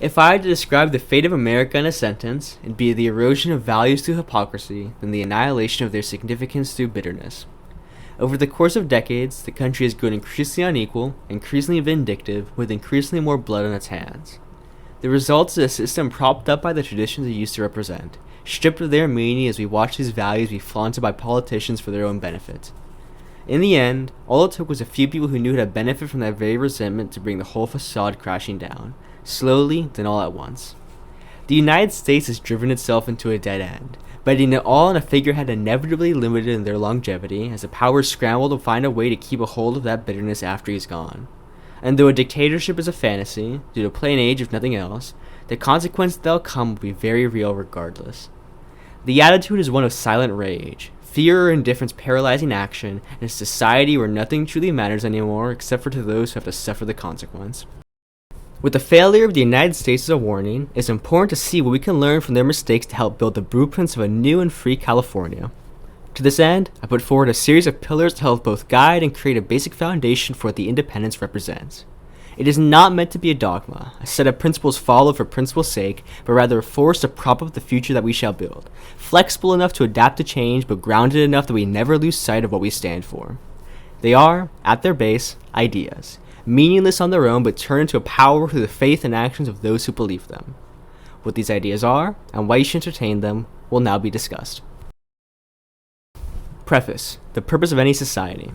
If I had to describe the fate of America in a sentence, it'd be the erosion of values through hypocrisy and the annihilation of their significance through bitterness. Over the course of decades, the country has grown increasingly unequal, increasingly vindictive, with increasingly more blood on its hands. The result is a system propped up by the traditions it used to represent, stripped of their meaning as we watch these values be flaunted by politicians for their own benefit. In the end, all it took was a few people who knew how to benefit from that very resentment to bring the whole facade crashing down, slowly, then all at once. The United States has driven itself into a dead end, betting it all on a figurehead inevitably limited in their longevity as the powers scramble to find a way to keep a hold of that bitterness after he's gone. And though a dictatorship is a fantasy, due to plain age if nothing else, the consequences that'll come will be very real regardless. The attitude is one of silent rage, fear or indifference paralyzing action, in a society where nothing truly matters anymore except for to those who have to suffer the consequence. With the failure of the United States as a warning, it's important to see what we can learn from their mistakes to help build the blueprints of a new and free California. To this end, I put forward a series of pillars to help both guide and create a basic foundation for what the independence represents. It is not meant to be a dogma, a set of principles followed for principle's sake, but rather a force to prop up the future that we shall build, flexible enough to adapt to change, but grounded enough that we never lose sight of what we stand for. They are, at their base, ideas, meaningless on their own but turn into a power through the faith and actions of those who believe them. What these ideas are, and why you should entertain them, will now be discussed. Preface: the purpose of any society.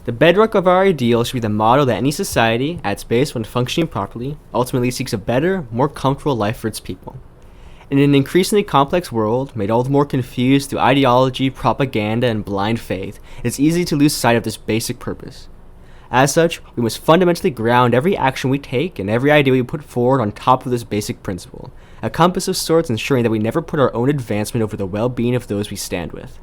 The bedrock of our ideal should be the motto that any society, at its base when functioning properly, ultimately seeks a better, more comfortable life for its people. In an increasingly complex world, made all the more confused through ideology, propaganda, and blind faith, it is easy to lose sight of this basic purpose. As such, we must fundamentally ground every action we take and every idea we put forward on top of this basic principle, a compass of sorts ensuring that we never put our own advancement over the well-being of those we stand with.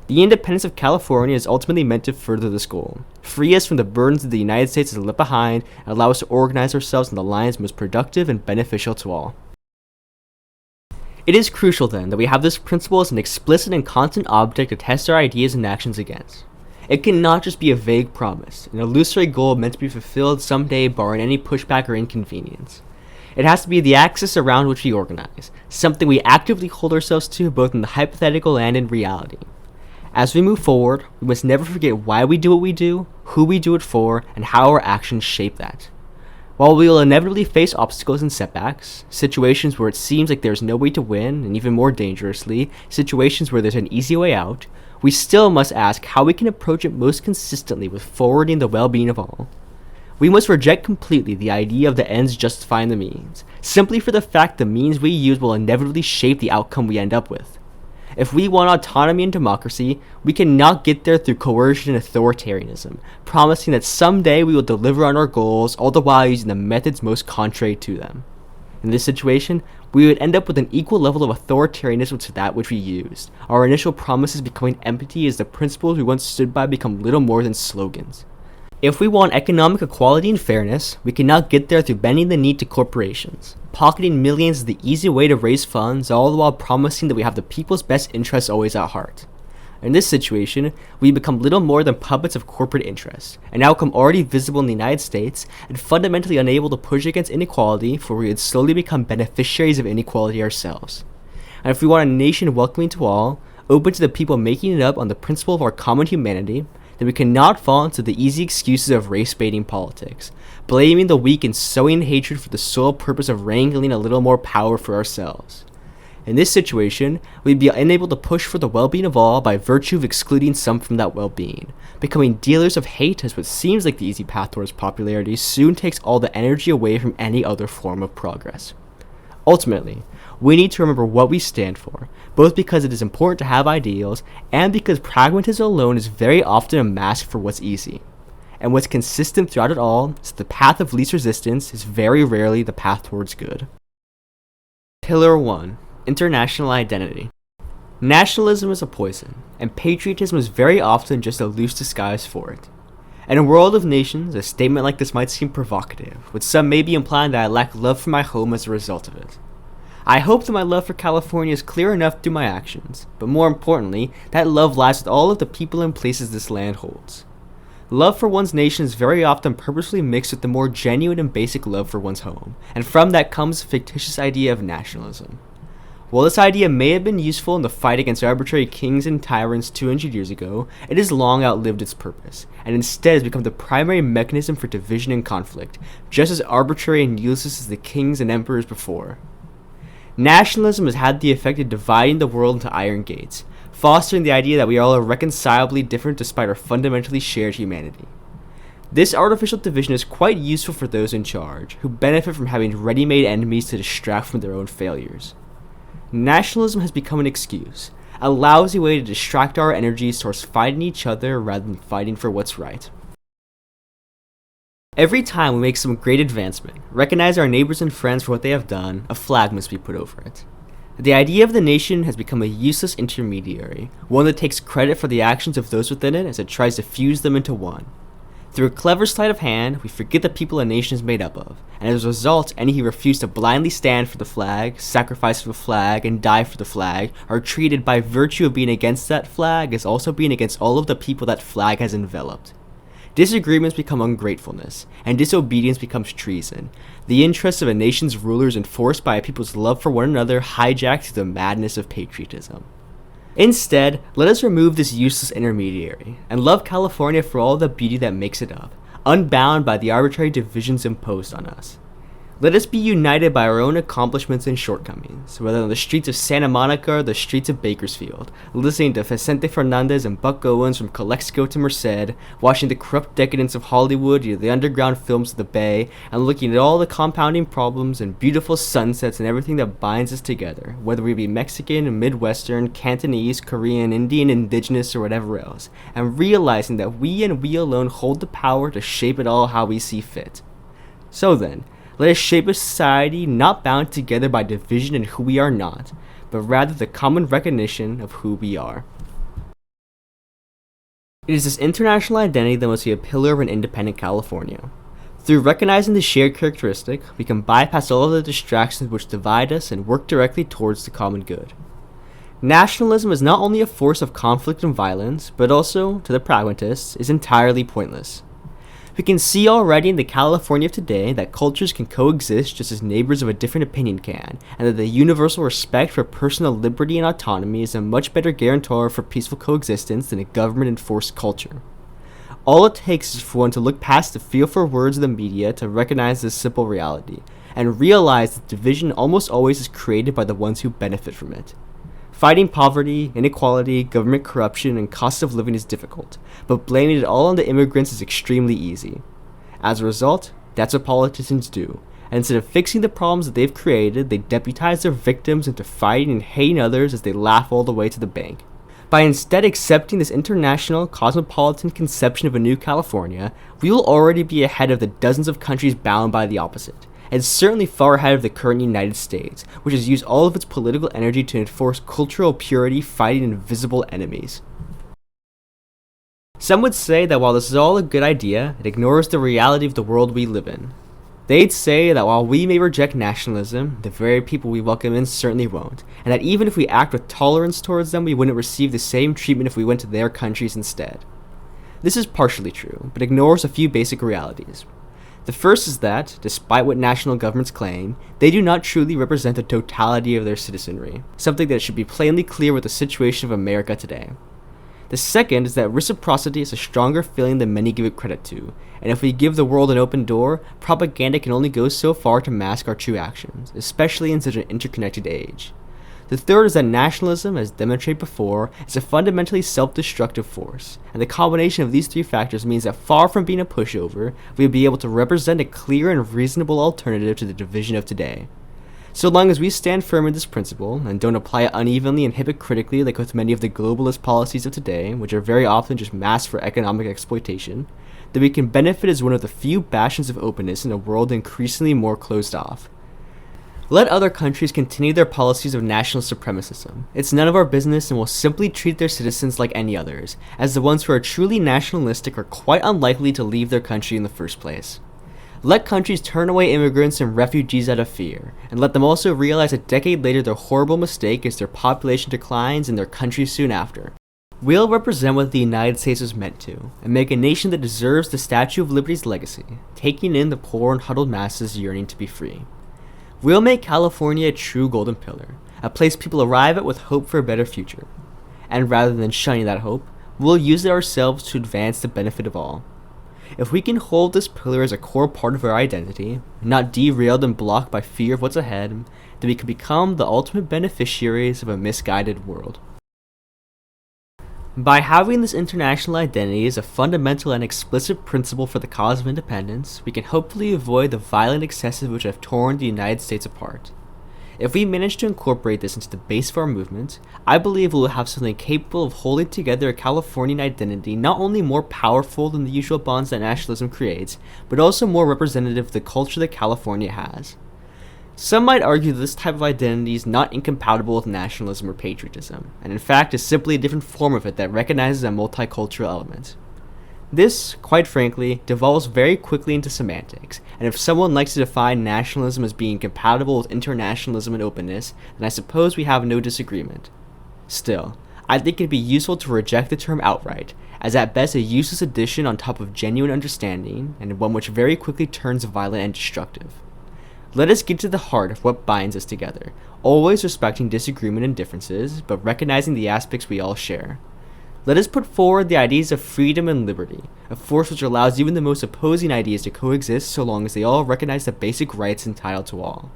The independence of California is ultimately meant to further this goal, free us from the burdens that the United States has left behind, and allow us to organize ourselves in the lines most productive and beneficial to all. It is crucial then that we have this principle as an explicit and constant object to test our ideas and actions against. It cannot just be a vague promise, an illusory goal meant to be fulfilled someday barring any pushback or inconvenience. It has to be the axis around which we organize, something we actively hold ourselves to both in the hypothetical and in reality. As we move forward, we must never forget why we do what we do, who we do it for, and how our actions shape that. While we will inevitably face obstacles and setbacks, situations where it seems like there's no way to win, and even more dangerously, situations where there's an easy way out, we still must ask how we can approach it most consistently with forwarding the well-being of all. We must reject completely the idea of the ends justifying the means, simply for the fact the means we use will inevitably shape the outcome we end up with. If we want autonomy and democracy, we cannot get there through coercion and authoritarianism, promising that someday we will deliver on our goals, all the while using the methods most contrary to them. In this situation, we would end up with an equal level of authoritarianism to that which we used, our initial promises becoming empty as the principles we once stood by become little more than slogans. If we want economic equality and fairness, we cannot get there through bending the knee to corporations, pocketing millions is the easy way to raise funds, all the while promising that we have the people's best interests always at heart. In this situation, we become little more than puppets of corporate interests, an outcome already visible in the United States, and fundamentally unable to push against inequality, for we would slowly become beneficiaries of inequality ourselves. And if we want a nation welcoming to all, open to the people making it up on the principle of our common humanity, then we cannot fall into the easy excuses of race-baiting politics, blaming the weak and sowing hatred for the sole purpose of wrangling a little more power for ourselves. In this situation, we'd be unable to push for the well-being of all by virtue of excluding some from that well-being. Becoming dealers of hate as what seems like the easy path towards popularity soon takes all the energy away from any other form of progress. Ultimately, we need to remember what we stand for, both because it is important to have ideals, and because pragmatism alone is very often a mask for what's easy. And what's consistent throughout it all is that the path of least resistance is very rarely the path towards good. Pillar 1. International Identity. Nationalism is a poison, and patriotism is very often just a loose disguise for it. In a world of nations, a statement like this might seem provocative, with some maybe implying that I lack love for my home as a result of it. I hope that my love for California is clear enough through my actions, but more importantly, that love lies with all of the people and places this land holds. Love for one's nation is very often purposely mixed with the more genuine and basic love for one's home, and from that comes the fictitious idea of nationalism. While this idea may have been useful in the fight against arbitrary kings and tyrants 200 years ago, it has long outlived its purpose, and instead has become the primary mechanism for division and conflict, just as arbitrary and useless as the kings and emperors before. Nationalism has had the effect of dividing the world into iron gates, fostering the idea that we are all irreconcilably different despite our fundamentally shared humanity. This artificial division is quite useful for those in charge, who benefit from having ready-made enemies to distract from their own failures. Nationalism has become an excuse, a lousy way to distract our energies towards fighting each other rather than fighting for what's right. Every time we make some great advancement, recognize our neighbors and friends for what they have done, a flag must be put over it. The idea of the nation has become a useless intermediary, one that takes credit for the actions of those within it as it tries to fuse them into one. Through a clever sleight of hand, we forget the people a nation is made up of, and as a result, any who refuse to blindly stand for the flag, sacrifice for the flag, and die for the flag are treated by virtue of being against that flag as also being against all of the people that flag has enveloped. Disagreements become ungratefulness, and disobedience becomes treason. The interests of a nation's rulers enforced by a people's love for one another hijacked through the madness of patriotism. Instead, let us remove this useless intermediary, and love California for all the beauty that makes it up, unbound by the arbitrary divisions imposed on us. Let us be united by our own accomplishments and shortcomings, whether on the streets of Santa Monica or the streets of Bakersfield, listening to Vicente Fernandez and Buck Owens from Calexico to Merced, watching the corrupt decadence of Hollywood or the underground films of the Bay, and looking at all the compounding problems and beautiful sunsets and everything that binds us together, whether we be Mexican, Midwestern, Cantonese, Korean, Indian, Indigenous, or whatever else, and realizing that we and we alone hold the power to shape it all how we see fit. So then, let us shape a society not bound together by division in who we are not, but rather the common recognition of who we are. It is this international identity that must be a pillar of an independent California. Through recognizing the shared characteristic, we can bypass all of the distractions which divide us and work directly towards the common good. Nationalism is not only a force of conflict and violence, but also, to the pragmatists, is entirely pointless. We can see already in the California of today that cultures can coexist just as neighbors of a different opinion can, and that the universal respect for personal liberty and autonomy is a much better guarantor for peaceful coexistence than a government-enforced culture. All it takes is for one to look past the feel-for words of the media to recognize this simple reality, and realize that division almost always is created by the ones who benefit from it. Fighting poverty, inequality, government corruption, and cost of living is difficult, but blaming it all on the immigrants is extremely easy. As a result, that's what politicians do, and instead of fixing the problems that they've created, they deputize their victims into fighting and hating others as they laugh all the way to the bank. By instead accepting this international, cosmopolitan conception of a new California, we will already be ahead of the dozens of countries bound by the opposite, and certainly far ahead of the current United States, which has used all of its political energy to enforce cultural purity fighting invisible enemies. Some would say that while this is all a good idea, it ignores the reality of the world we live in. They'd say that while we may reject nationalism, the very people we welcome in certainly won't, and that even if we act with tolerance towards them, we wouldn't receive the same treatment if we went to their countries instead. This is partially true, but ignores a few basic realities. The first is that, despite what national governments claim, they do not truly represent the totality of their citizenry, something that should be plainly clear with the situation of America today. The second is that reciprocity is a stronger feeling than many give it credit to, and if we give the world an open door, propaganda can only go so far to mask our true actions, especially in such an interconnected age. The third is that nationalism, as demonstrated before, is a fundamentally self-destructive force, and the combination of these three factors means that far from being a pushover, we will be able to represent a clear and reasonable alternative to the division of today. So long as we stand firm in this principle, and don't apply it unevenly and hypocritically like with many of the globalist policies of today, which are very often just masks for economic exploitation, then we can benefit as one of the few bastions of openness in a world increasingly more closed off. Let other countries continue their policies of national supremacism. It's none of our business and will simply treat their citizens like any others, as the ones who are truly nationalistic are quite unlikely to leave their country in the first place. Let countries turn away immigrants and refugees out of fear, and let them also realize a decade later their horrible mistake as their population declines and their country soon after. We'll represent what the United States was meant to, and make a nation that deserves the Statue of Liberty's legacy, taking in the poor and huddled masses yearning to be free. We'll make California a true golden pillar, a place people arrive at with hope for a better future. And rather than shunning that hope, we'll use it ourselves to advance the benefit of all. If we can hold this pillar as a core part of our identity, not derailed and blocked by fear of what's ahead, then we can become the ultimate beneficiaries of a misguided world. By having this international identity as a fundamental and explicit principle for the cause of independence, we can hopefully avoid the violent excesses which have torn the United States apart. If we manage to incorporate this into the base of our movement, I believe we will have something capable of holding together a Californian identity not only more powerful than the usual bonds that nationalism creates, but also more representative of the culture that California has. Some might argue that this type of identity is not incompatible with nationalism or patriotism, and in fact is simply a different form of it that recognizes a multicultural element. This, quite frankly, devolves very quickly into semantics, and if someone likes to define nationalism as being compatible with internationalism and openness, then I suppose we have no disagreement. Still, I think it'd be useful to reject the term outright, as at best a useless addition on top of genuine understanding, and one which very quickly turns violent and destructive. Let us get to the heart of what binds us together, always respecting disagreement and differences, but recognizing the aspects we all share. Let us put forward the ideas of freedom and liberty, a force which allows even the most opposing ideas to coexist so long as they all recognize the basic rights entitled to all.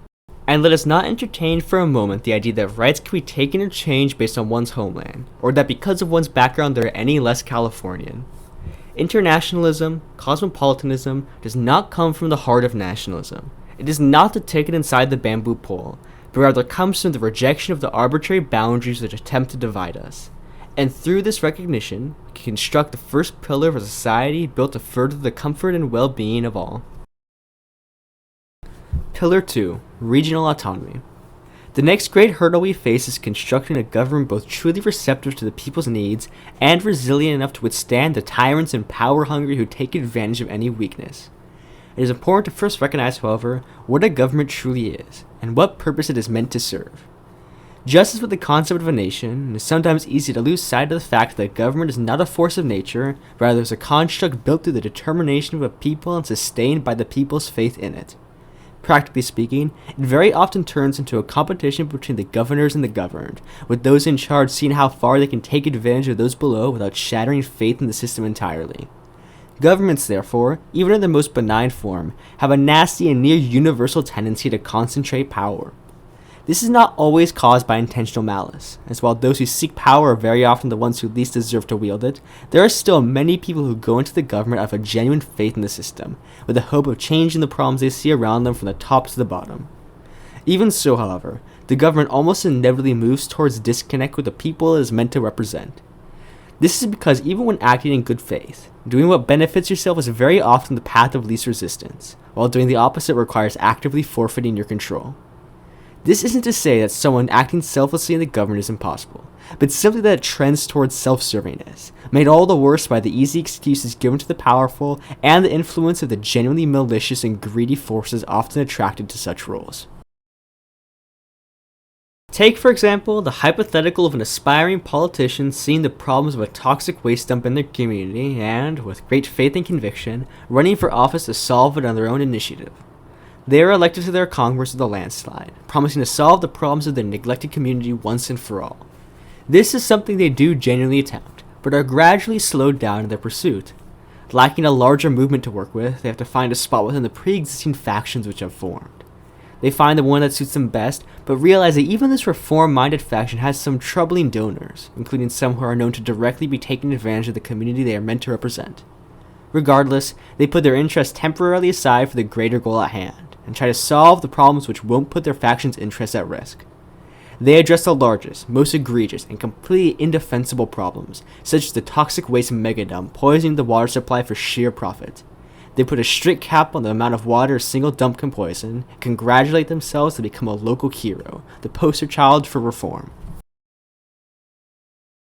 And let us not entertain for a moment the idea that rights can be taken or changed based on one's homeland, or that because of one's background they are any less Californian. Internationalism, cosmopolitanism, does not come from the heart of nationalism. It is not the ticket inside the bamboo pole, but rather comes from the rejection of the arbitrary boundaries which attempt to divide us. And through this recognition, we can construct the first pillar of a society built to further the comfort and well-being of all. Pillar 2. Regional Autonomy. The next great hurdle we face is constructing a government both truly receptive to the people's needs and resilient enough to withstand the tyrants and power-hungry who take advantage of any weakness. It is important to first recognize, however, what a government truly is, and what purpose it is meant to serve. Just as with the concept of a nation, it is sometimes easy to lose sight of the fact that government is not a force of nature, rather is a construct built through the determination of a people and sustained by the people's faith in it. Practically speaking, it very often turns into a competition between the governors and the governed, with those in charge seeing how far they can take advantage of those below without shattering faith in the system entirely. Governments, therefore, even in their most benign form, have a nasty and near universal tendency to concentrate power. This is not always caused by intentional malice, as while those who seek power are very often the ones who least deserve to wield it, there are still many people who go into the government out of a genuine faith in the system, with the hope of changing the problems they see around them from the top to the bottom. Even so, however, the government almost inevitably moves towards disconnect with the people it is meant to represent. This is because even when acting in good faith, doing what benefits yourself is very often the path of least resistance, while doing the opposite requires actively forfeiting your control. This isn't to say that someone acting selflessly in the government is impossible, but simply that it trends towards self-servingness, made all the worse by the easy excuses given to the powerful and the influence of the genuinely malicious and greedy forces often attracted to such roles. Take, for example, the hypothetical of an aspiring politician seeing the problems of a toxic waste dump in their community and, with great faith and conviction, running for office to solve it on their own initiative. They are elected to their Congress with a landslide, promising to solve the problems of their neglected community once and for all. This is something they do genuinely attempt, but are gradually slowed down in their pursuit. Lacking a larger movement to work with, they have to find a spot within the pre-existing factions which have formed. They find the one that suits them best, but realize that even this reform-minded faction has some troubling donors, including some who are known to directly be taking advantage of the community they are meant to represent. Regardless, they put their interests temporarily aside for the greater goal at hand, and try to solve the problems which won't put their faction's interests at risk. They address the largest, most egregious, and completely indefensible problems, such as the toxic waste megadump poisoning the water supply for sheer profit. They put a strict cap on the amount of water a single dump can poison, and congratulate themselves to become a local hero, the poster child for reform.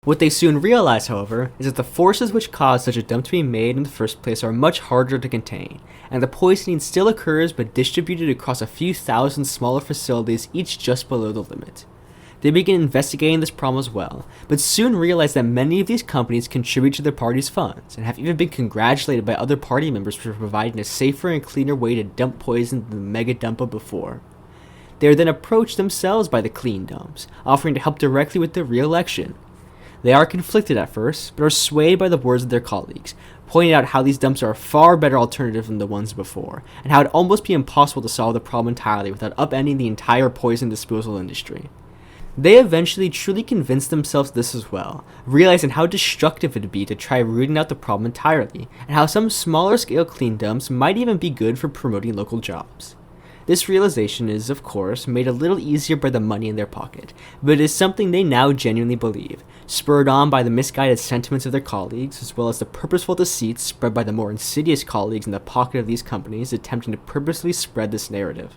What they soon realize, however, is that the forces which caused such a dump to be made in the first place are much harder to contain, and the poisoning still occurs but distributed across a few thousand smaller facilities, each just below the limit. They begin investigating this problem as well, but soon realize that many of these companies contribute to their party's funds, and have even been congratulated by other party members for providing a safer and cleaner way to dump poison than the mega dump of before. They are then approached themselves by the clean dumps, offering to help directly with their re-election. They are conflicted at first, but are swayed by the words of their colleagues, pointing out how these dumps are a far better alternative than the ones before, and how it would almost be impossible to solve the problem entirely without upending the entire poison disposal industry. They eventually truly convinced themselves this as well, realizing how destructive it would be to try rooting out the problem entirely, and how some smaller scale clean dumps might even be good for promoting local jobs. This realization is, of course, made a little easier by the money in their pocket, but it is something they now genuinely believe, spurred on by the misguided sentiments of their colleagues, as well as the purposeful deceits spread by the more insidious colleagues in the pocket of these companies attempting to purposely spread this narrative.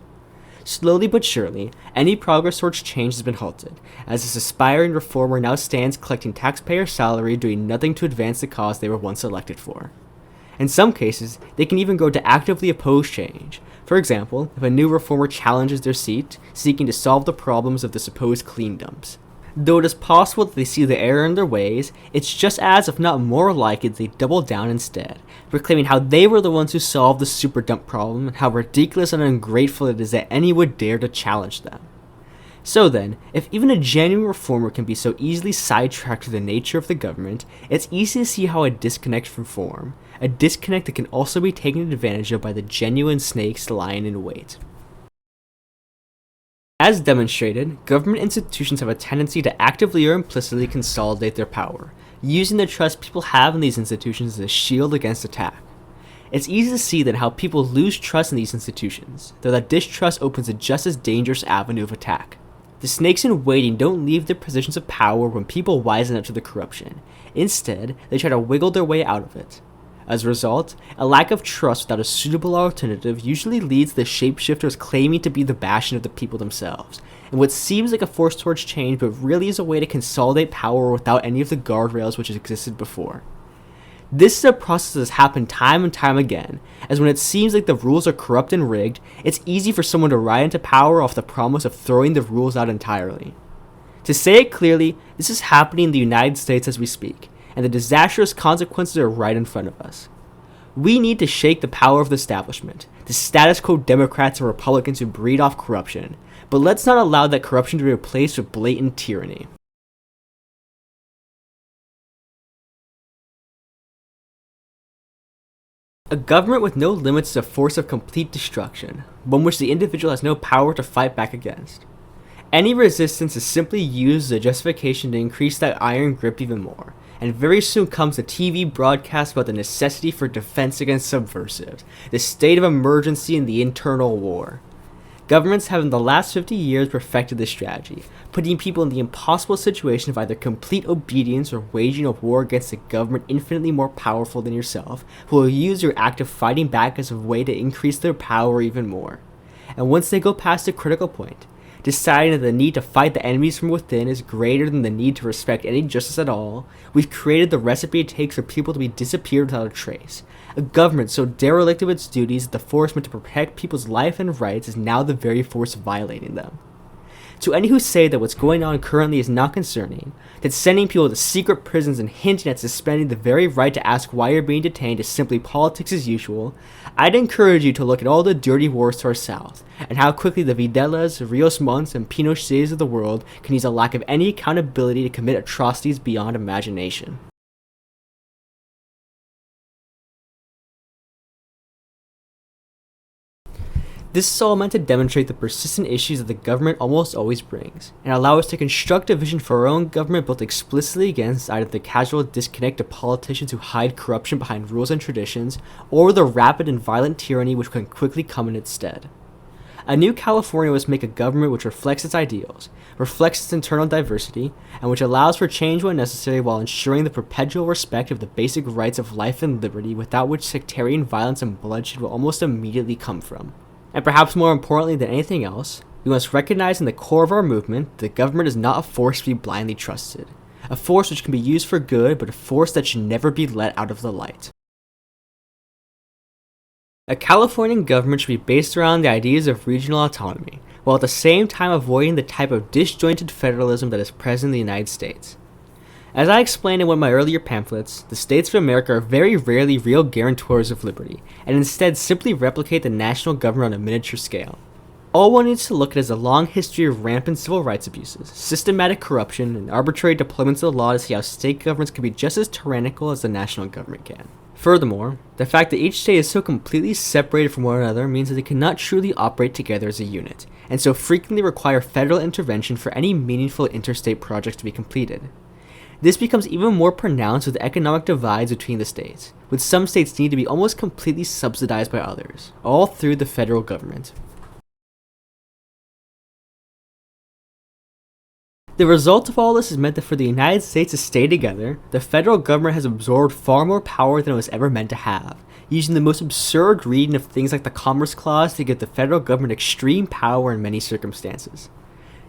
Slowly but surely, any progress towards change has been halted, as this aspiring reformer now stands collecting taxpayer salary doing nothing to advance the cause they were once elected for. In some cases, they can even go to actively oppose change. For example, if a new reformer challenges their seat, seeking to solve the problems of the supposed clean dumps. Though it is possible that they see the error in their ways, it's just as, if not more likely, they double down instead, proclaiming how they were the ones who solved the super dump problem and how ridiculous and ungrateful it is that any would dare to challenge them. So then, if even a genuine reformer can be so easily sidetracked to the nature of the government, it's easy to see how a disconnect from form, a disconnect that can also be taken advantage of by the genuine snakes lying in wait. As demonstrated, government institutions have a tendency to actively or implicitly consolidate their power, using the trust people have in these institutions as a shield against attack. It's easy to see then how people lose trust in these institutions, though that distrust opens a just as dangerous avenue of attack. The snakes in waiting don't leave their positions of power when people wisen up to the corruption. Instead, they try to wiggle their way out of it. As a result, a lack of trust without a suitable alternative usually leads the shapeshifters claiming to be the bastion of the people themselves, in what seems like a force towards change but really is a way to consolidate power without any of the guardrails which existed before. This is a process that has happened time and time again, as when it seems like the rules are corrupt and rigged, it's easy for someone to ride into power off the promise of throwing the rules out entirely. To say it clearly, this is happening in the United States as we speak, and the disastrous consequences are right in front of us. We need to shake the power of the establishment, the status quo Democrats and Republicans who breed off corruption, but let's not allow that corruption to be replaced with blatant tyranny. A government with no limits is a force of complete destruction, one which the individual has no power to fight back against. Any resistance is simply used as a justification to increase that iron grip even more, and very soon comes the TV broadcast about the necessity for defense against subversives, the state of emergency and the internal war. Governments have in the last 50 years perfected this strategy, putting people in the impossible situation of either complete obedience or waging a war against a government infinitely more powerful than yourself, who will use your act of fighting back as a way to increase their power even more. And once they go past a critical point, deciding that the need to fight the enemies from within is greater than the need to respect any justice at all, we've created the recipe it takes for people to be disappeared without a trace. A government so derelict of its duties that the force meant to protect people's life and rights is now the very force violating them. To any who say that what's going on currently is not concerning, that sending people to secret prisons and hinting at suspending the very right to ask why you're being detained is simply politics as usual, I'd encourage you to look at all the dirty wars to our south, and how quickly the Videlas, Rios Monts, and Pinochets of the world can use a lack of any accountability to commit atrocities beyond imagination. This is all meant to demonstrate the persistent issues that the government almost always brings, and allow us to construct a vision for our own government built explicitly against either the casual disconnect of politicians who hide corruption behind rules and traditions, or the rapid and violent tyranny which can quickly come in its stead. A new California must make a government which reflects its ideals, reflects its internal diversity, and which allows for change when necessary while ensuring the perpetual respect of the basic rights of life and liberty without which sectarian violence and bloodshed will almost immediately come from. And perhaps more importantly than anything else, we must recognize in the core of our movement that the government is not a force to be blindly trusted. A force which can be used for good, but a force that should never be let out of the light. A Californian government should be based around the ideas of regional autonomy, while at the same time avoiding the type of disjointed federalism that is present in the United States. As I explained in one of my earlier pamphlets, the states of America are very rarely real guarantors of liberty, and instead simply replicate the national government on a miniature scale. All one needs to look at is a long history of rampant civil rights abuses, systematic corruption, and arbitrary deployments of the law to see how state governments can be just as tyrannical as the national government can. Furthermore, the fact that each state is so completely separated from one another means that they cannot truly operate together as a unit, and so frequently require federal intervention for any meaningful interstate projects to be completed. This becomes even more pronounced with economic divides between the states, with some states needing to be almost completely subsidized by others, all through the federal government. The result of all this has meant that for the United States to stay together, the federal government has absorbed far more power than it was ever meant to have, using the most absurd reading of things like the Commerce Clause to give the federal government extreme power in many circumstances.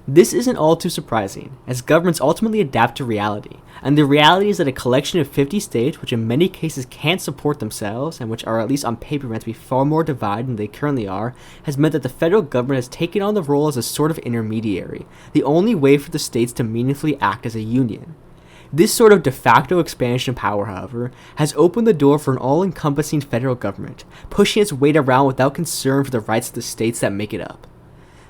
This isn't all too surprising, as governments ultimately adapt to reality, and the reality is that a collection of 50 states, which in many cases can't support themselves, and which are at least on paper meant to be far more divided than they currently are, has meant that the federal government has taken on the role as a sort of intermediary, the only way for the states to meaningfully act as a union. This sort of de facto expansion of power, however, has opened the door for an all-encompassing federal government, pushing its weight around without concern for the rights of the states that make it up.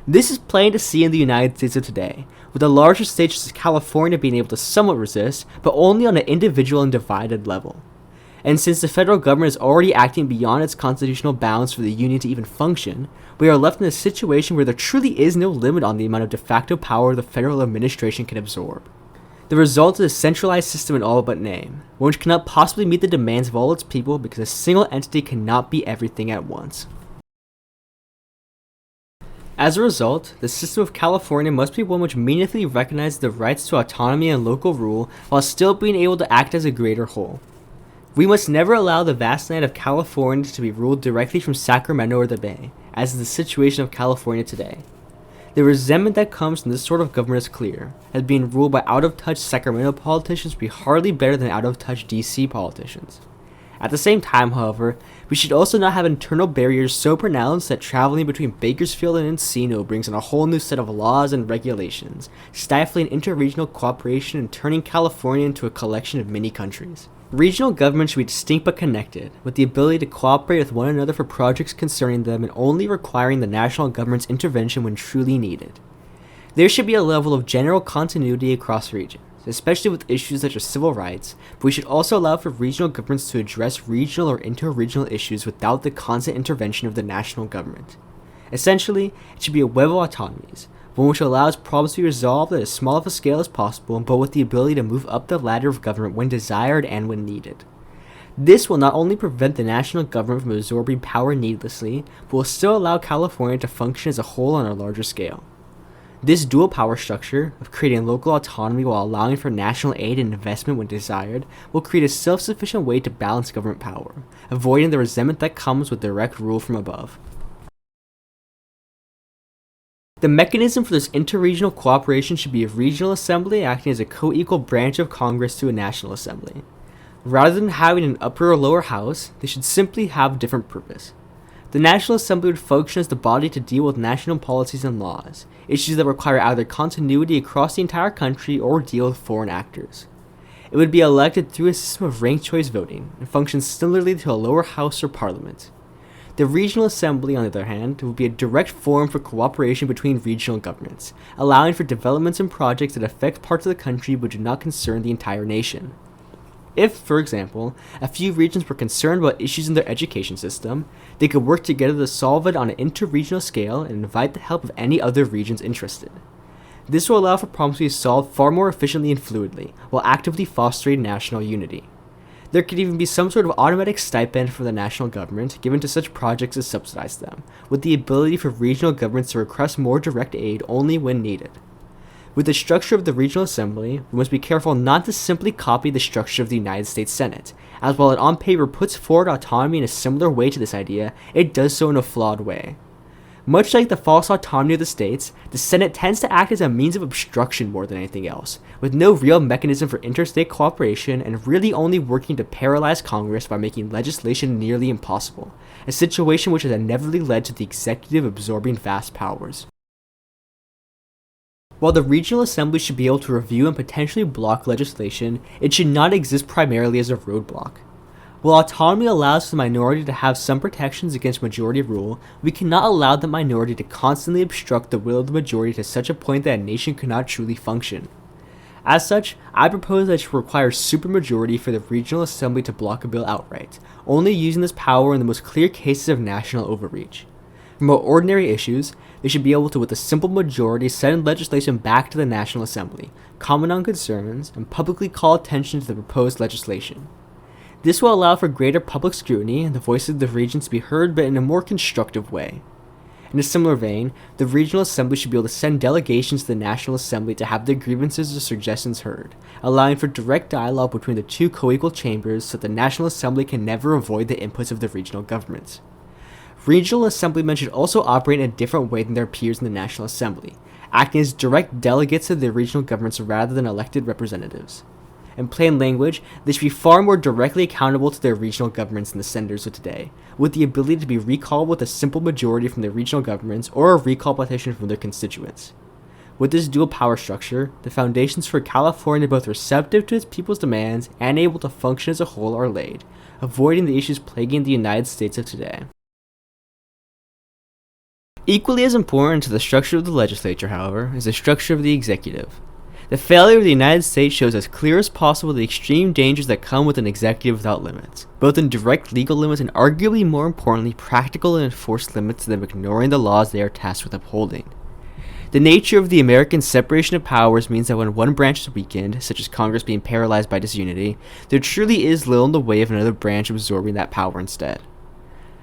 This is plain to see in the United States of today, with the larger states such as California being able to somewhat resist, but only on an individual and divided level. And since the federal government is already acting beyond its constitutional bounds for the union to even function, we are left in a situation where there truly is no limit on the amount of de facto power the federal administration can absorb. The result is a centralized system in all but name, one which cannot possibly meet the demands of all its people because a single entity cannot be everything at once. As a result, the system of California must be one which meaningfully recognizes the rights to autonomy and local rule while still being able to act as a greater whole. We must never allow the vast land of California to be ruled directly from Sacramento or the Bay, as is the situation of California today. The resentment that comes from this sort of government is clear, as being ruled by out-of-touch Sacramento politicians would be hardly better than out-of-touch DC politicians. At the same time, however, we should also not have internal barriers so pronounced that traveling between Bakersfield and Encino brings in a whole new set of laws and regulations, stifling interregional cooperation and turning California into a collection of mini-countries. Regional governments should be distinct but connected, with the ability to cooperate with one another for projects concerning them and only requiring the national government's intervention when truly needed. There should be a level of general continuity across regions, especially with issues such as civil rights, but we should also allow for regional governments to address regional or interregional issues without the constant intervention of the national government. Essentially, it should be a web of autonomies, one which allows problems to be resolved at as small of a scale as possible, but with the ability to move up the ladder of government when desired and when needed. This will not only prevent the national government from absorbing power needlessly, but will still allow California to function as a whole on a larger scale. This dual power structure, of creating local autonomy while allowing for national aid and investment when desired, will create a self-sufficient way to balance government power, avoiding the resentment that comes with direct rule from above. The mechanism for this interregional cooperation should be a regional assembly acting as a co-equal branch of Congress to a national assembly. Rather than having an upper or lower house, they should simply have a different purpose. The National Assembly would function as the body to deal with national policies and laws, issues that require either continuity across the entire country or deal with foreign actors. It would be elected through a system of ranked choice voting and function similarly to a lower house or parliament. The Regional Assembly, on the other hand, would be a direct forum for cooperation between regional governments, allowing for developments and projects that affect parts of the country but do not concern the entire nation. If, for example, a few regions were concerned about issues in their education system, they could work together to solve it on an interregional scale and invite the help of any other regions interested. This will allow for problems to be solved far more efficiently and fluidly, while actively fostering national unity. There could even be some sort of automatic stipend for the national government given to such projects as subsidize them, with the ability for regional governments to request more direct aid only when needed. With the structure of the Regional Assembly, we must be careful not to simply copy the structure of the United States Senate, as while it on paper puts forward autonomy in a similar way to this idea, it does so in a flawed way. Much like the false autonomy of the states, the Senate tends to act as a means of obstruction more than anything else, with no real mechanism for interstate cooperation and really only working to paralyze Congress by making legislation nearly impossible, a situation which has inevitably led to the executive absorbing vast powers. While the regional assembly should be able to review and potentially block legislation, it should not exist primarily as a roadblock. While autonomy allows the minority to have some protections against majority rule, we cannot allow the minority to constantly obstruct the will of the majority to such a point that a nation cannot truly function. As such, I propose that it should require supermajority for the regional assembly to block a bill outright, only using this power in the most clear cases of national overreach. For more ordinary issues, they should be able to, with a simple majority, send legislation back to the National Assembly, comment on concerns, and publicly call attention to the proposed legislation. This will allow for greater public scrutiny and the voices of the regions to be heard, but in a more constructive way. In a similar vein, the regional assembly should be able to send delegations to the National Assembly to have their grievances or suggestions heard, allowing for direct dialogue between the two co-equal chambers so that the National Assembly can never avoid the inputs of the regional governments. Regional assemblymen should also operate in a different way than their peers in the National Assembly, acting as direct delegates of the regional governments rather than elected representatives. In plain language, they should be far more directly accountable to their regional governments than the senators of today, with the ability to be recalled with a simple majority from their regional governments or a recall petition from their constituents. With this dual power structure, the foundations for California both receptive to its people's demands and able to function as a whole are laid, avoiding the issues plaguing the United States of today. Equally as important to the structure of the legislature, however, is the structure of the executive. The failure of the United States shows as clear as possible the extreme dangers that come with an executive without limits, both in direct legal limits and arguably more importantly practical and enforced limits to them ignoring the laws they are tasked with upholding. The nature of the American separation of powers means that when one branch is weakened, such as Congress being paralyzed by disunity, there truly is little in the way of another branch absorbing that power instead.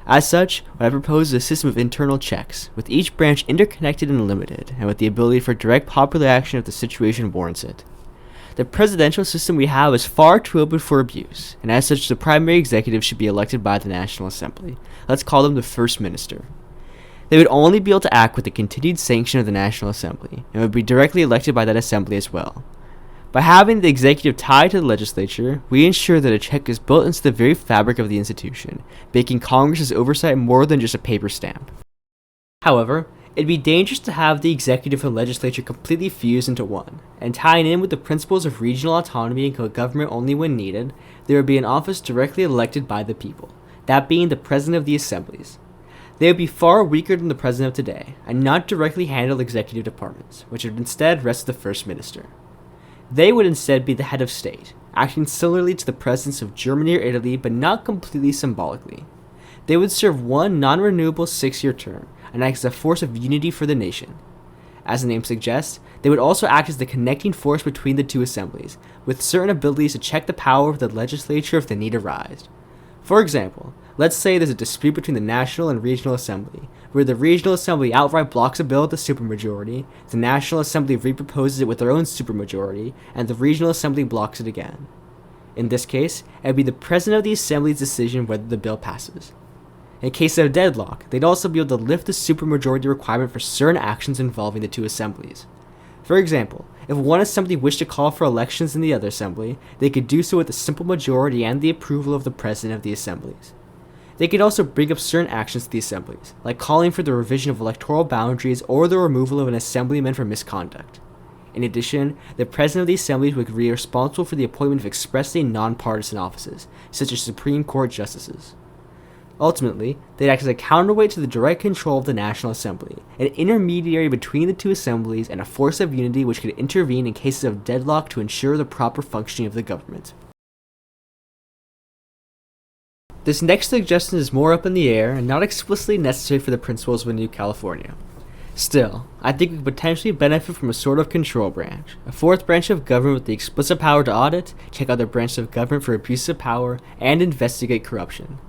As such, what I propose is a system of internal checks, with each branch interconnected and limited, and with the ability for direct popular action if the situation warrants it. The presidential system we have is far too open for abuse, and as such the primary executive should be elected by the National Assembly. Let's call them the First Minister. They would only be able to act with the continued sanction of the National Assembly, and would be directly elected by that assembly as well. By having the executive tied to the legislature, we ensure that a check is built into the very fabric of the institution, making Congress's oversight more than just a paper stamp. However, it'd be dangerous to have the executive and legislature completely fused into one, and tying in with the principles of regional autonomy and government only when needed, there would be an office directly elected by the people, that being the president of the assemblies. They would be far weaker than the president of today, and not directly handle executive departments, which would instead rest with the First Minister. They would instead be the head of state, acting similarly to the presidents of Germany or Italy, but not completely symbolically. They would serve one non-renewable 6-year term, and act as a force of unity for the nation. As the name suggests, they would also act as the connecting force between the two assemblies, with certain abilities to check the power of the legislature if the need arised. For example, let's say there's a dispute between the National and Regional Assembly, where the Regional Assembly outright blocks a bill with a supermajority, the National Assembly reproposes it with their own supermajority, and the Regional Assembly blocks it again. In this case, it would be the President of the Assembly's decision whether the bill passes. In case of deadlock, they'd also be able to lift the supermajority requirement for certain actions involving the two assemblies. For example, if one assembly wished to call for elections in the other assembly, they could do so with a simple majority and the approval of the President of the assemblies. They could also bring up certain actions to the assemblies, like calling for the revision of electoral boundaries or the removal of an assemblyman for misconduct. In addition, the President of the assemblies would be responsible for the appointment of expressly nonpartisan offices, such as Supreme Court justices. Ultimately, they'd act as a counterweight to the direct control of the National Assembly, an intermediary between the two assemblies and a force of unity which could intervene in cases of deadlock to ensure the proper functioning of the government. This next suggestion is more up in the air and not explicitly necessary for the principles of a new California. Still, I think we could potentially benefit from a sort of control branch, a fourth branch of government with the explicit power to audit, check other branches of government for abuse of power, and investigate corruption.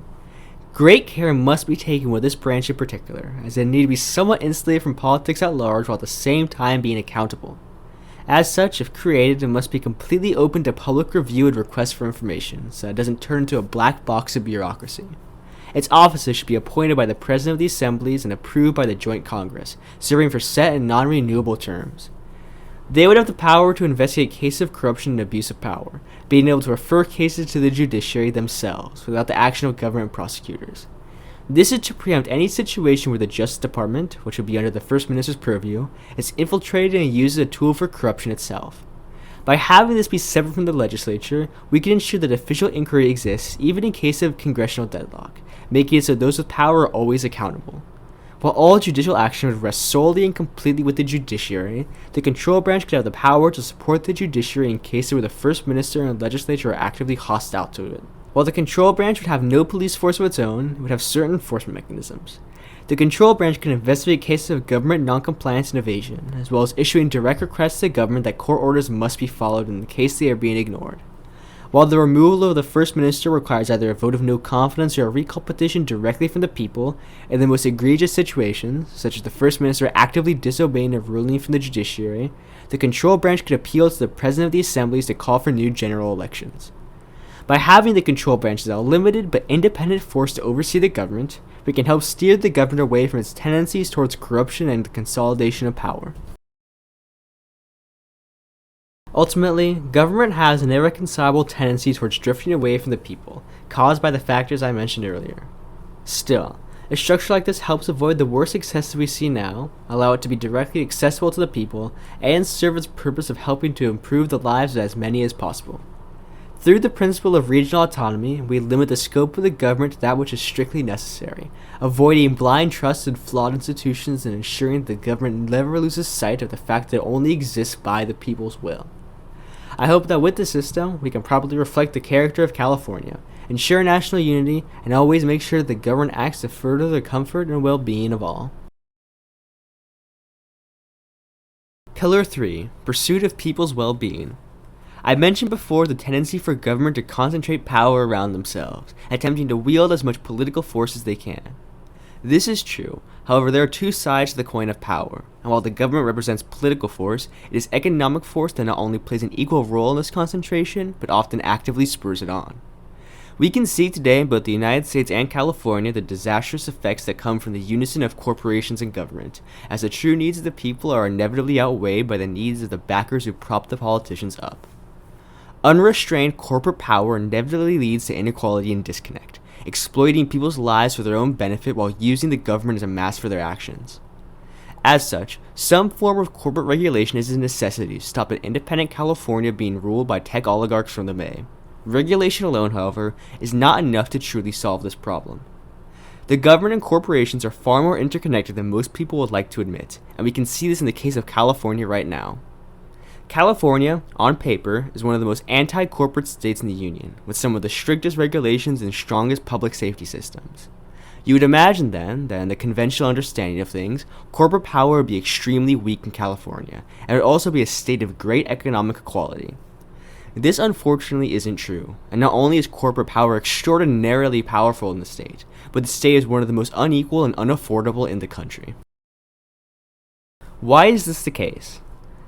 Great care must be taken with this branch in particular, as it need to be somewhat insulated from politics at large while at the same time being accountable. As such, if created, it must be completely open to public review and requests for information, so that it doesn't turn into a black box of bureaucracy. Its offices should be appointed by the President of the Assemblies and approved by the Joint Congress, serving for set and non-renewable terms. They would have the power to investigate cases of corruption and abuse of power, being able to refer cases to the judiciary themselves without the action of government prosecutors. This is to preempt any situation where the Justice Department, which would be under the First Minister's purview, is infiltrated and used as a tool for corruption itself. By having this be separate from the legislature, we can ensure that official inquiry exists even in case of congressional deadlock, making it so those with power are always accountable. While all judicial action would rest solely and completely with the judiciary, the control branch could have the power to support the judiciary in case where the First Minister and legislature are actively hostile to it. While the control branch would have no police force of its own, it would have certain enforcement mechanisms. The control branch can investigate cases of government noncompliance and evasion, as well as issuing direct requests to the government that court orders must be followed in the case they are being ignored. While the removal of the First Minister requires either a vote of no confidence or a recall petition directly from the people, in the most egregious situations, such as the First Minister actively disobeying a ruling from the judiciary, the control branch could appeal to the President of the Assemblies to call for new general elections. By having the control branch as a limited but independent force to oversee the government, we can help steer the government away from its tendencies towards corruption and the consolidation of power. Ultimately, government has an irreconcilable tendency towards drifting away from the people, caused by the factors I mentioned earlier. Still, a structure like this helps avoid the worst excesses we see now, allow it to be directly accessible to the people, and serve its purpose of helping to improve the lives of as many as possible. Through the principle of regional autonomy, we limit the scope of the government to that which is strictly necessary, avoiding blind trust in flawed institutions and ensuring that the government never loses sight of the fact that it only exists by the people's will. I hope that with this system, we can properly reflect the character of California, ensure national unity, and always make sure that the government acts to further the comfort and well-being of all. Pillar 3. Pursuit of people's well-being. I mentioned before the tendency for government to concentrate power around themselves, attempting to wield as much political force as they can. This is true, however there are two sides to the coin of power, and while the government represents political force, it is economic force that not only plays an equal role in this concentration, but often actively spurs it on. We can see today in both the United States and California the disastrous effects that come from the unison of corporations and government, as the true needs of the people are inevitably outweighed by the needs of the backers who prop the politicians up. Unrestrained corporate power inevitably leads to inequality and disconnect, exploiting people's lives for their own benefit while using the government as a mask for their actions. As such, some form of corporate regulation is a necessity to stop an independent California being ruled by tech oligarchs from the Bay. Regulation alone, however, is not enough to truly solve this problem. The government and corporations are far more interconnected than most people would like to admit, and we can see this in the case of California right now. California, on paper, is one of the most anti-corporate states in the Union, with some of the strictest regulations and strongest public safety systems. You would imagine then, that in the conventional understanding of things, corporate power would be extremely weak in California, and it would also be a state of great economic equality. This unfortunately isn't true, and not only is corporate power extraordinarily powerful in the state, but the state is one of the most unequal and unaffordable in the country. Why is this the case?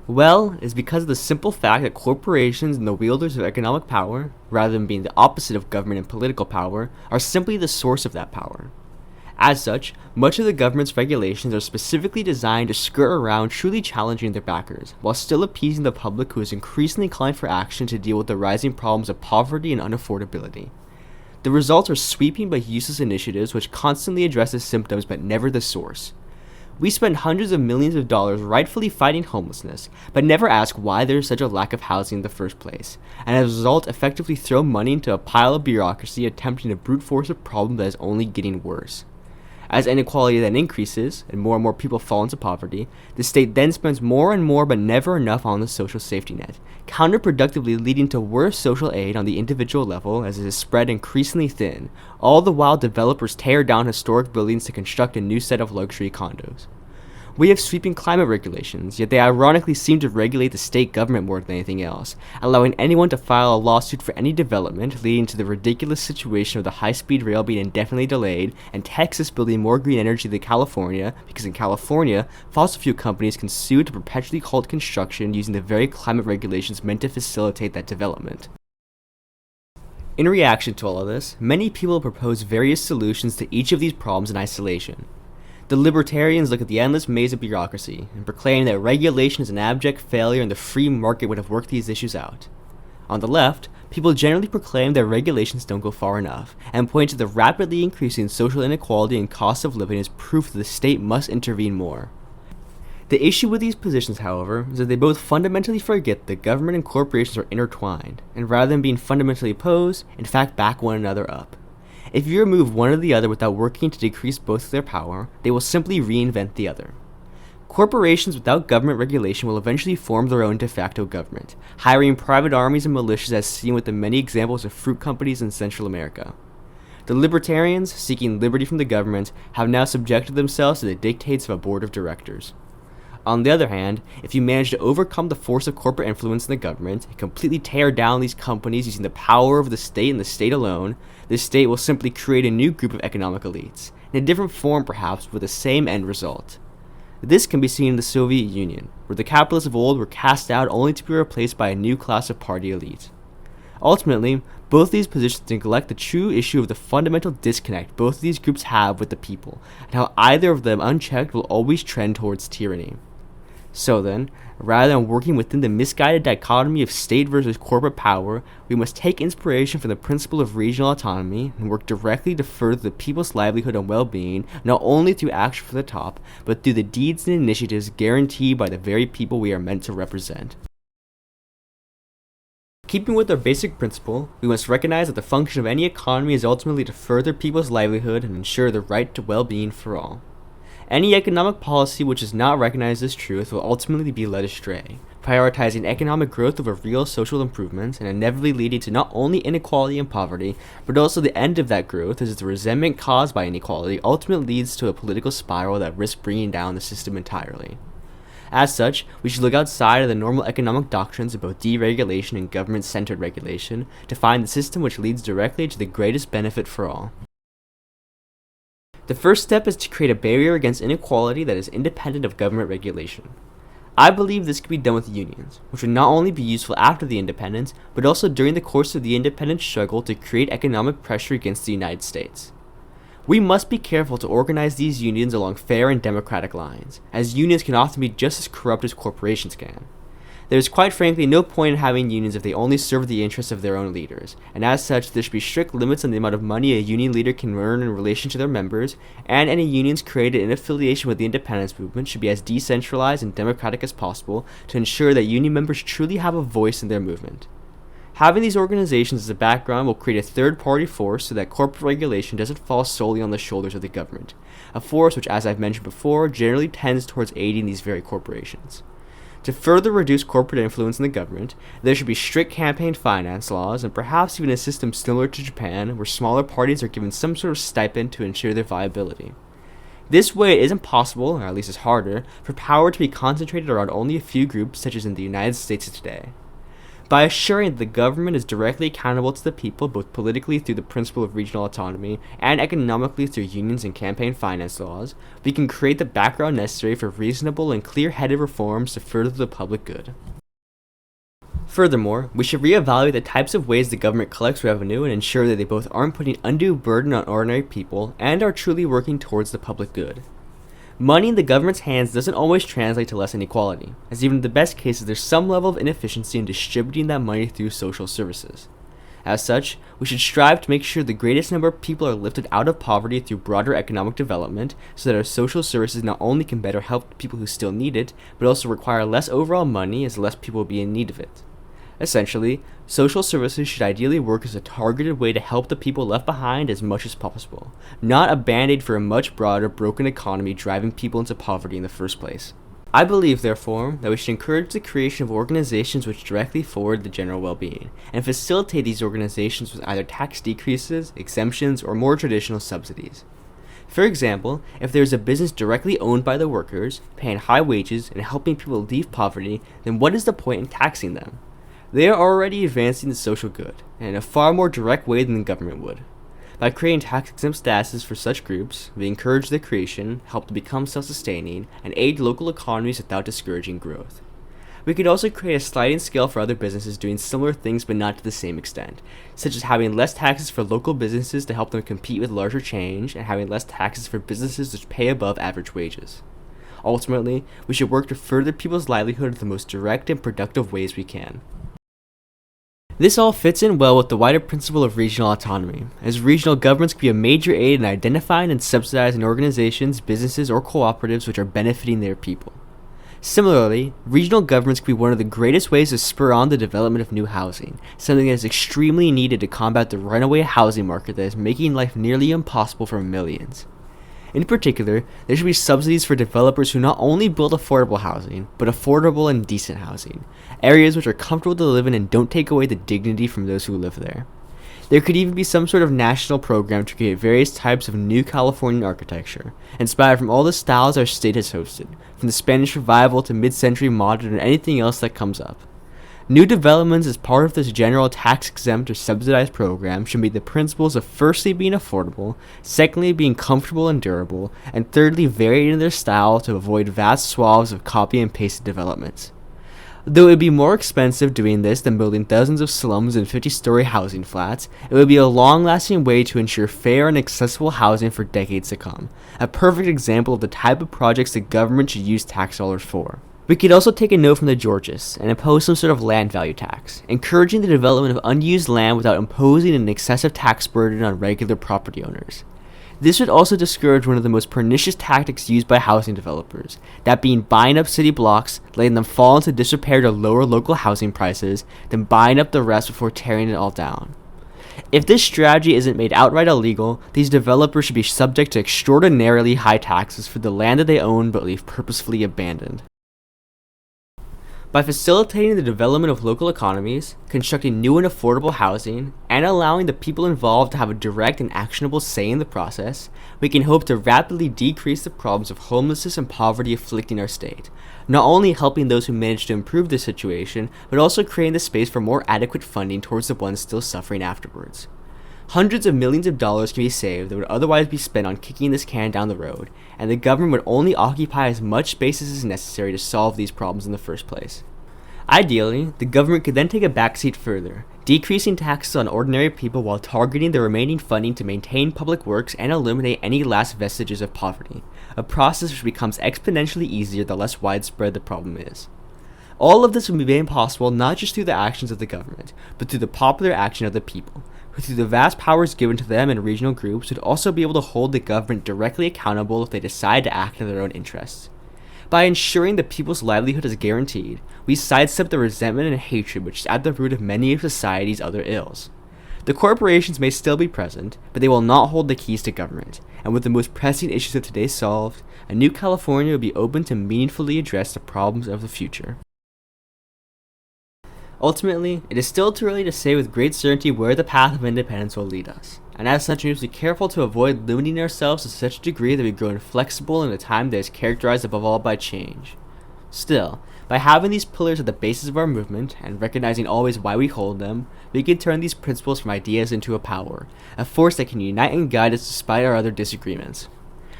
Well, it's because of the simple fact that corporations and the wielders of economic power, rather than being the opposite of government and political power, are simply the source of that power. As such, much of the government's regulations are specifically designed to skirt around truly challenging their backers, while still appeasing the public who is increasingly inclined for action to deal with the rising problems of poverty and unaffordability. The results are sweeping but useless initiatives which constantly address the symptoms but never the source. We spend hundreds of millions of dollars rightfully fighting homelessness, but never ask why there is such a lack of housing in the first place, and as a result effectively throw money into a pile of bureaucracy attempting to brute force a problem that is only getting worse. As inequality then increases, and more people fall into poverty, the state then spends more and more but never enough on the social safety net, counterproductively leading to worse social aid on the individual level as it is spread increasingly thin, all the while developers tear down historic buildings to construct a new set of luxury condos. We have sweeping climate regulations, yet they ironically seem to regulate the state government more than anything else, allowing anyone to file a lawsuit for any development, leading to the ridiculous situation of the high-speed rail being indefinitely delayed, and Texas building more green energy than California, because in California, fossil fuel companies can sue to perpetually halt construction using the very climate regulations meant to facilitate that development. In reaction to all of this, many people propose various solutions to each of these problems in isolation. The libertarians look at the endless maze of bureaucracy and proclaim that regulation is an abject failure and the free market would have worked these issues out. On the left, people generally proclaim that regulations don't go far enough, and point to the rapidly increasing social inequality and cost of living as proof that the state must intervene more. The issue with these positions, however, is that they both fundamentally forget that government and corporations are intertwined, and rather than being fundamentally opposed, in fact back one another up. If you remove one or the other without working to decrease both of their power, they will simply reinvent the other. Corporations without government regulation will eventually form their own de facto government, hiring private armies and militias as seen with the many examples of fruit companies in Central America. The libertarians, seeking liberty from the government, have now subjected themselves to the dictates of a board of directors. On the other hand, if you manage to overcome the force of corporate influence in the government and completely tear down these companies using the power of the state and the state alone, this state will simply create a new group of economic elites, in a different form perhaps, with the same end result. This can be seen in the Soviet Union, where the capitalists of old were cast out only to be replaced by a new class of party elite. Ultimately, both these positions neglect the true issue of the fundamental disconnect both of these groups have with the people, and how either of them unchecked will always trend towards tyranny. So then, rather than working within the misguided dichotomy of state versus corporate power, we must take inspiration from the principle of regional autonomy and work directly to further the people's livelihood and well-being, not only through action from the top, but through the deeds and initiatives guaranteed by the very people we are meant to represent. Keeping with our basic principle, we must recognize that the function of any economy is ultimately to further people's livelihood and ensure the right to well-being for all. Any economic policy which does not recognize this truth will ultimately be led astray, prioritizing economic growth over real social improvements and inevitably leading to not only inequality and poverty, but also the end of that growth as the resentment caused by inequality ultimately leads to a political spiral that risks bringing down the system entirely. As such, we should look outside of the normal economic doctrines of both deregulation and government-centered regulation to find the system which leads directly to the greatest benefit for all. The first step is to create a barrier against inequality that is independent of government regulation. I believe this can be done with unions, which would not only be useful after the independence, but also during the course of the independence struggle to create economic pressure against the United States. We must be careful to organize these unions along fair and democratic lines, as unions can often be just as corrupt as corporations can. There is quite frankly no point in having unions if they only serve the interests of their own leaders, and as such there should be strict limits on the amount of money a union leader can earn in relation to their members, and any unions created in affiliation with the independence movement should be as decentralized and democratic as possible to ensure that union members truly have a voice in their movement. Having these organizations as a background will create a third-party force so that corporate regulation doesn't fall solely on the shoulders of the government, a force which, as I've mentioned before, generally tends towards aiding these very corporations. To further reduce corporate influence in the government, there should be strict campaign finance laws and perhaps even a system similar to Japan where smaller parties are given some sort of stipend to ensure their viability. This way it isn't possible, or at least it's harder, for power to be concentrated around only a few groups such as in the United States today. By assuring that the government is directly accountable to the people both politically through the principle of regional autonomy and economically through unions and campaign finance laws, we can create the background necessary for reasonable and clear-headed reforms to further the public good. Furthermore, we should reevaluate the types of ways the government collects revenue and ensure that they both aren't putting undue burden on ordinary people and are truly working towards the public good. Money in the government's hands doesn't always translate to less inequality, as even in the best cases there's some level of inefficiency in distributing that money through social services. As such, we should strive to make sure the greatest number of people are lifted out of poverty through broader economic development so that our social services not only can better help people who still need it, but also require less overall money as less people will be in need of it. Essentially, social services should ideally work as a targeted way to help the people left behind as much as possible, not a band-aid for a much broader, broken economy driving people into poverty in the first place. I believe, therefore, that we should encourage the creation of organizations which directly forward the general well-being, and facilitate these organizations with either tax decreases, exemptions, or more traditional subsidies. For example, if there is a business directly owned by the workers, paying high wages, and helping people leave poverty, then what is the point in taxing them? They are already advancing the social good, and in a far more direct way than the government would. By creating tax-exempt statuses for such groups, we encourage their creation, help to become self-sustaining, and aid local economies without discouraging growth. We could also create a sliding scale for other businesses doing similar things but not to the same extent, such as having less taxes for local businesses to help them compete with larger change, and having less taxes for businesses which pay above average wages. Ultimately, we should work to further people's livelihood in the most direct and productive ways we can. This all fits in well with the wider principle of regional autonomy, as regional governments can be a major aid in identifying and subsidizing organizations, businesses, or cooperatives which are benefiting their people. Similarly, regional governments can be one of the greatest ways to spur on the development of new housing, something that is extremely needed to combat the runaway housing market that is making life nearly impossible for millions. In particular, there should be subsidies for developers who not only build affordable housing, but affordable and decent housing, areas which are comfortable to live in and don't take away the dignity from those who live there. There could even be some sort of national program to create various types of new Californian architecture, inspired from all the styles our state has hosted, from the Spanish Revival to mid-century modern or anything else that comes up. New developments as part of this general tax-exempt or subsidized program should meet the principles of firstly being affordable, secondly being comfortable and durable, and thirdly varied in their style to avoid vast swaths of copy and pasted developments. Though it would be more expensive doing this than building dozens of slums and 50-story housing flats, it would be a long-lasting way to ensure fair and accessible housing for decades to come, a perfect example of the type of projects the government should use tax dollars for. We could also take a note from the Georgists and impose some sort of land value tax, encouraging the development of unused land without imposing an excessive tax burden on regular property owners. This would also discourage one of the most pernicious tactics used by housing developers, that being buying up city blocks, letting them fall into disrepair to lower local housing prices, then buying up the rest before tearing it all down. If this strategy isn't made outright illegal, these developers should be subject to extraordinarily high taxes for the land that they own but leave purposefully abandoned. By facilitating the development of local economies, constructing new and affordable housing, and allowing the people involved to have a direct and actionable say in the process, we can hope to rapidly decrease the problems of homelessness and poverty afflicting our state, not only helping those who manage to improve the situation, but also creating the space for more adequate funding towards the ones still suffering afterwards. Hundreds of millions of dollars can be saved that would otherwise be spent on kicking this can down the road, and the government would only occupy as much space as is necessary to solve these problems in the first place. Ideally, the government could then take a backseat further, decreasing taxes on ordinary people while targeting the remaining funding to maintain public works and eliminate any last vestiges of poverty, a process which becomes exponentially easier the less widespread the problem is. All of this would be made possible not just through the actions of the government, but through the popular action of the people, who through the vast powers given to them and regional groups would also be able to hold the government directly accountable if they decide to act in their own interests. By ensuring the people's livelihood is guaranteed, we sidestep the resentment and hatred which is at the root of many of society's other ills. The corporations may still be present, but they will not hold the keys to government, and with the most pressing issues of today solved, a new California will be open to meaningfully address the problems of the future. Ultimately, it is still too early to say with great certainty where the path of independence will lead us, and as such we must be careful to avoid limiting ourselves to such a degree that we grow inflexible in a time that is characterized above all by change. Still, by having these pillars at the basis of our movement, and recognizing always why we hold them, we can turn these principles from ideas into a power, a force that can unite and guide us despite our other disagreements.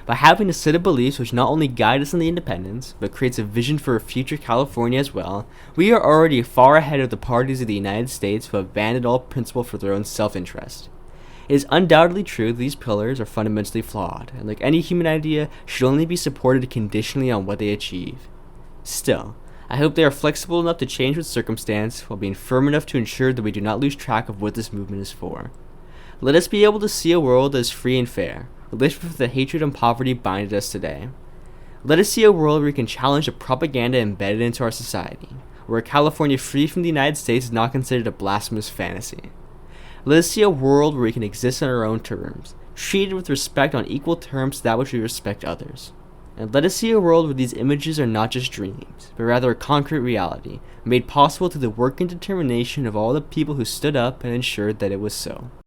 By having a set of beliefs which not only guide us in the independence, but creates a vision for a future California as well, we are already far ahead of the parties of the United States who have abandoned all principle for their own self-interest. It is undoubtedly true that these pillars are fundamentally flawed, and like any human idea, should only be supported conditionally on what they achieve. Still, I hope they are flexible enough to change with circumstance, while being firm enough to ensure that we do not lose track of what this movement is for. Let us be able to see a world that is free and fair, released from the hatred and poverty binding us today. Let us see a world where we can challenge the propaganda embedded into our society, where a California free from the United States is not considered a blasphemous fantasy. Let us see a world where we can exist on our own terms, treated with respect on equal terms to that which we respect others. And let us see a world where these images are not just dreams, but rather a concrete reality, made possible through the work and determination of all the people who stood up and ensured that it was so.